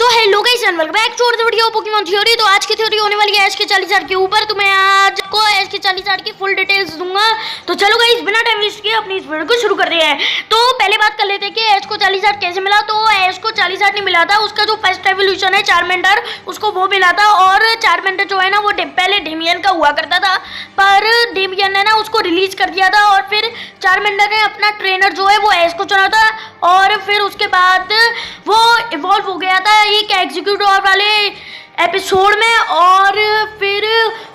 Hello guys and welcome back to the video Pokemon theory. तो आज की theory होने वाली है ऐश के 40,000 के ऊपर। तो मैं आज को ऐश के 40,000 की फुल डिटेल्स दूंगा। तो चलो गाइस बिना टाइम वेस्ट किए अपनी इस वीडियो को शुरू करते हैं। तो पहले बात कर लेते हैं कि ऐश को 40,000 कैसे मिला। तो ऐश को 40,000 नहीं मिला था, उसका जो फर्स्ट एवोल्यूशन है चार्मेंडर उसको वो मिला था। और चार्मेंडर जो है ना वो पहले डेमियन का हुआ करता था, पर डेमियन ने ना उसको रिलीज कर दिया था और फिर चार्मेंडर ने अपना ट्रेनर जो है वो ऐश को चुना था। और फिर उसके बाद वो इवॉल्व हो गया था एक एग्जीक्यूटिव वाले एपिसोड में। और फिर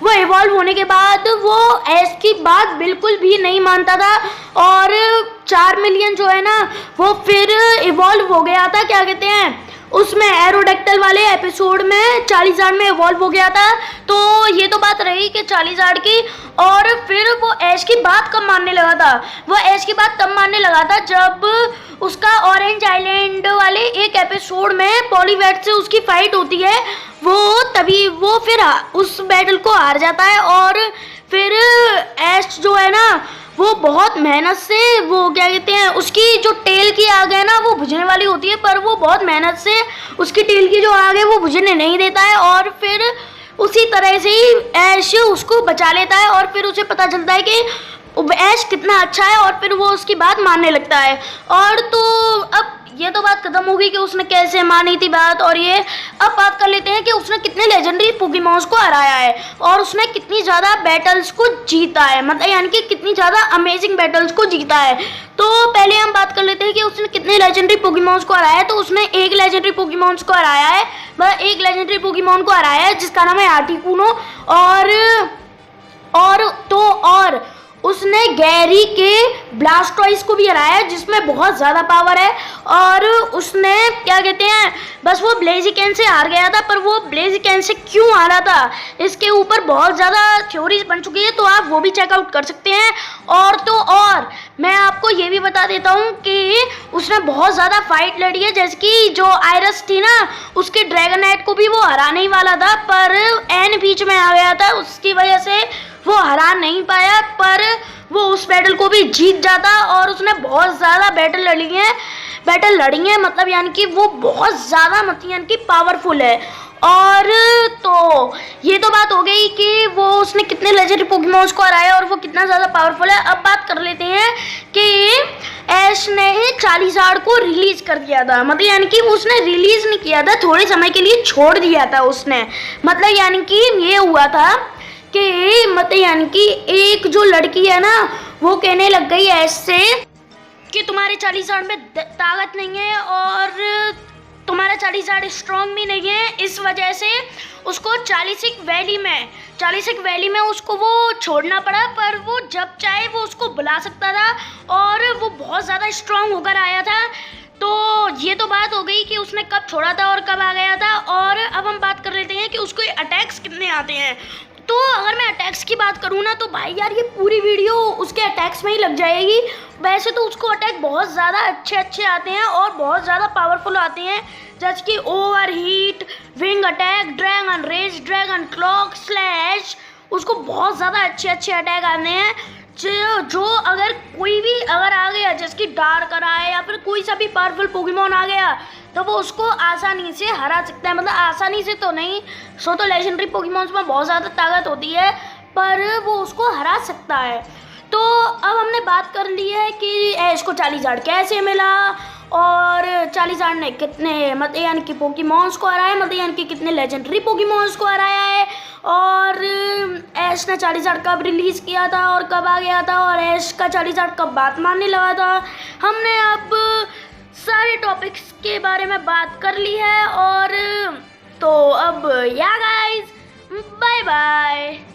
वो इवॉल्व होने के बाद वो ऐश की बात बिल्कुल भी नहीं मानता था और 4 मिलियन जो है ना वो फिर इवॉल्व हो गया था, क्या कहते हैं उसमें एरोडेक्टल वाले एपिसोड में 40,000 में इवॉल्व हो गया था। तो ये तो बात रही कि 40,000 की। और फिर वो ऐश की बात कब मानने लगा था, वो ऐश की बात तब मानने लगा था जब उसका ऑरेंज आइलैंड वाले एक एपिसोड में पॉलीवेट से उसकी फाइट होती है। वो तभी वो फिर उस बैटल को हार जाता है और फिर ऐश जो है ना वो बहुत मेहनत से वो क्या कहते हैं उसकी जो टेल की आग है ना वो बुझने वाली होती है, पर वो बहुत मेहनत से उसकी टेल की जो आग है वो बुझने नहीं देता है। और फिर उसी तरह से ही ऐश उसको बचा लेता है और फिर उसे पता चलता है कि ऐश कितना अच्छा है और फिर वो उसकी बात मानने लगता है। और तो अब ये तो बात खत्म हो गई कि उसने कैसे मानी थी बात। और ये अब बात कर लेते हैं कि उसने कितने लेजेंडरी पोकेमॉन्स को हराया है और उसने कितनी ज़्यादा बैटल्स को जीता है, मतलब यानी कि कितनी ज़्यादा अमेजिंग बैटल्स को जीता है। तो पहले हम बात कर लेते हैं कि उसने कितने लेजेंडरी पोकेमॉन्स को हराया है। तो उसने एक लेजेंडरी पोकेमॉन्स को हराया है, मतलब एक लेजेंडरी पोकेमॉन को हराया है जिसका नाम है आर्टिकुनो। और उसने गैरी के ब्लास्टॉइस को भी हराया है जिसमें बहुत ज़्यादा पावर है। और उसने क्या कहते हैं बस वो ब्लेजिकैन से हार गया था, पर वो ब्लेजिकैन से क्यों हारा था इसके ऊपर बहुत ज़्यादा थ्योरीज बन चुकी है, तो आप वो भी चेकआउट कर सकते हैं। और मैं आपको ये भी बता देता हूँ कि उसने बहुत ज़्यादा फाइट लड़ी है, जैसे कि जो आयरस थी ना उसके ड्रैगनाइट को भी वो हराने ही वाला था, पर एन बीच में आ गया था, उसकी वजह से वो हरा नहीं पाया। पर वो उस बैटल को भी जीत जाता और उसने बहुत ज़्यादा बैटल लड़ी है, मतलब यानी कि वो बहुत ज़्यादा मतलब यानी कि पावरफुल है। और तो ये तो बात हो गई कि वो उसने कितने लेजेंडरी पोकेमॉन्स को हराया और वो कितना ज़्यादा पावरफुल है। अब बात कर लेते हैं कि ऐश ने 40,000 को रिलीज कर दिया था, मतलब यानी कि उसने रिलीज नहीं किया था, थोड़े समय के लिए छोड़ दिया था उसने। मतलब यानी कि ये हुआ था कि मतलब यानी कि एक जो लड़की है ना वो कहने लग गई ऐसे कि तुम्हारे 40,000 में ताकत नहीं है और तुम्हारा 40,000 स्ट्रॉन्ग भी नहीं है, इस वजह से उसको चालीसिक वैली में उसको वो छोड़ना पड़ा। पर वो जब चाहे वो उसको बुला सकता था और वो बहुत ज़्यादा स्ट्रॉन्ग होकर आया था। तो ये तो बात हो गई कि उसने कब छोड़ा था और कब आ गया था। और अब हम बात कर लेते हैं कि उसको अटैक्स कितने आते हैं। तो अगर मैं अटैक्स की बात करूँ ना तो भाई यार ये पूरी वीडियो उसके अटैक्स में ही लग जाएगी। वैसे तो उसको अटैक बहुत ज़्यादा अच्छे आते हैं और बहुत ज़्यादा पावरफुल आते हैं, जैसे कि overheat, wing attack, dragon rage, dragon claw, slash. उसको बहुत ज़्यादा अच्छे अटैक आते हैं जो अगर कोई भी अगर आ गया जैसे कि डार्कर आए या फिर कोई सा भी पावरफुल पोकेमॉन आ गया तो वो उसको आसानी से हरा सकता है। मतलब आसानी से तो नहीं, सो तो लेजेंडरी पोकेमॉन्स में बहुत ज़्यादा ताकत होती है, पर वो उसको हरा सकता है। तो अब हमने बात कर ली है कि ऐश को 40,000 कैसे मिला और 40,000 ने कितने मतलब यानी कि पोकेमॉन्स को हराया, मतलब यानी कि कितने लेजेंडरी पोकेमॉन्स को हराया है। और ऐश ने 40,000 कब रिलीज़ किया था और कब आ गया था और ऐश का 40,000 कब बात मानने लगा था। हमने अब सारे टॉपिक्स के बारे में बात कर ली है। और तो अब या गाइस बाय बाय।